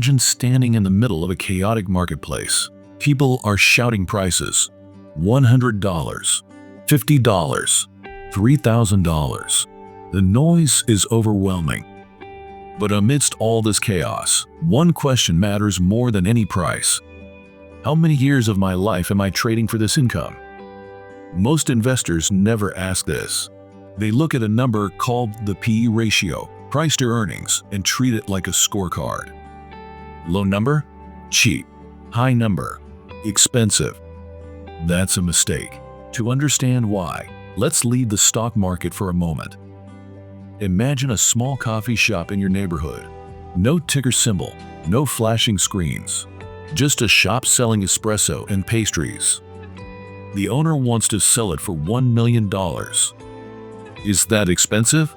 Imagine standing in the middle of a chaotic marketplace. People are shouting prices. $100, $50, $3,000. The noise is overwhelming. But amidst all this chaos, one question matters more than any price. How many years of my life am I trading for this income? Most investors never ask this. They look at a number called the PE ratio, price to earnings, and treat it like a scorecard. Low number? Cheap. High number? Expensive. That's a mistake. To understand why, let's leave the stock market for a moment. Imagine a small coffee shop in your neighborhood. No ticker symbol, no flashing screens. Just a shop selling espresso and pastries. The owner wants to sell it for $1 million. Is that expensive?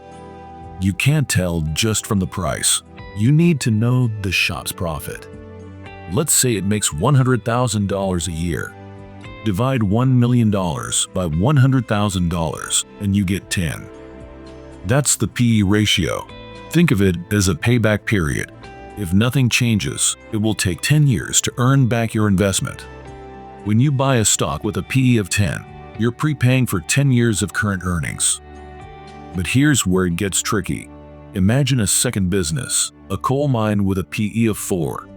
You can't tell just from the price. You need to know the shop's profit. Let's say it makes $100,000 a year. Divide $1 million by $100,000 and you get 10. That's the PE ratio. Think of it as a payback period. If nothing changes, it will take 10 years to earn back your investment. When you buy a stock with a PE of 10, you're prepaying for 10 years of current earnings. But here's where it gets tricky. Imagine a second business, a coal mine with a PE of 4.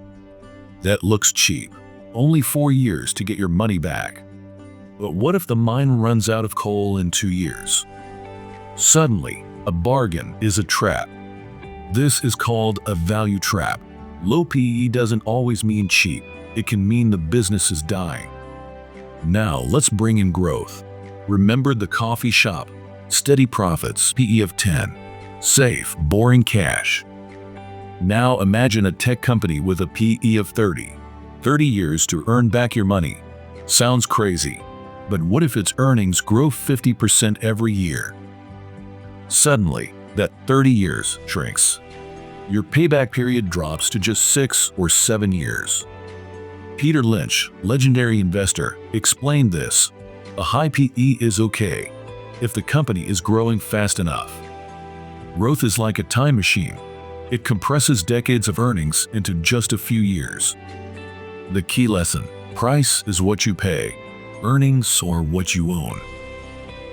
That looks cheap. Only 4 years to get your money back. But what if the mine runs out of coal in 2 years? Suddenly, a bargain is a trap. This is called a value trap. Low PE doesn't always mean cheap. It can mean the business is dying. Now let's bring in growth. Remember the coffee shop? Steady profits, PE of 10. Safe, boring cash. Now imagine a tech company with a PE of 30. 30 years to earn back your money. Sounds crazy. But what if its earnings grow 50% every year? Suddenly, that 30 years shrinks. Your payback period drops to just 6 or 7 years. Peter Lynch, legendary investor, explained this. A high PE is okay if the company is growing fast enough. Growth is like a time machine. It compresses decades of earnings into just a few years. The key lesson: price is what you pay, earnings are what you own.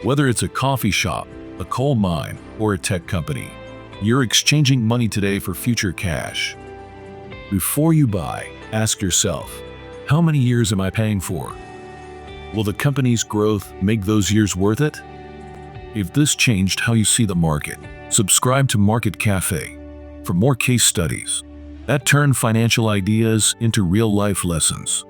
Whether it's a coffee shop, a coal mine, or a tech company, you're exchanging money today for future cash. Before you buy, ask yourself, how many years am I paying for? Will the company's growth make those years worth it? If this changed how you see the market, subscribe to Market Cafe for more case studies that turn financial ideas into real-life lessons.